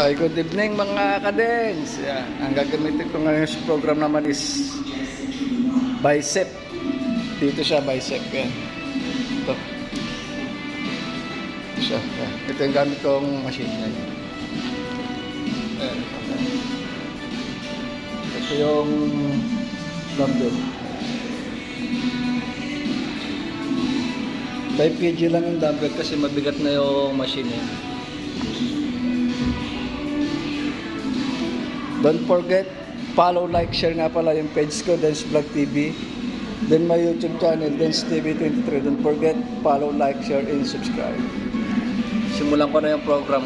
Ay, good evening mga kadens. Yan. Ang gagamitin ko ngayon sa program naman is bicep. Dito siya, bicep. Yan. Ito. Ito siya. Yan. Ito yung gamit kong machine. Yan. Yan. Ito yung dumbbell. Type PG lang yung dumbbell kasi mabigat na yung machine. Yan. Don't forget, follow, like, share nga pala yung page ko, Dance Vlog TV. Then my YouTube channel, Dance TV 23. Don't forget, follow, like, share, and subscribe. Simulan ko na yung program.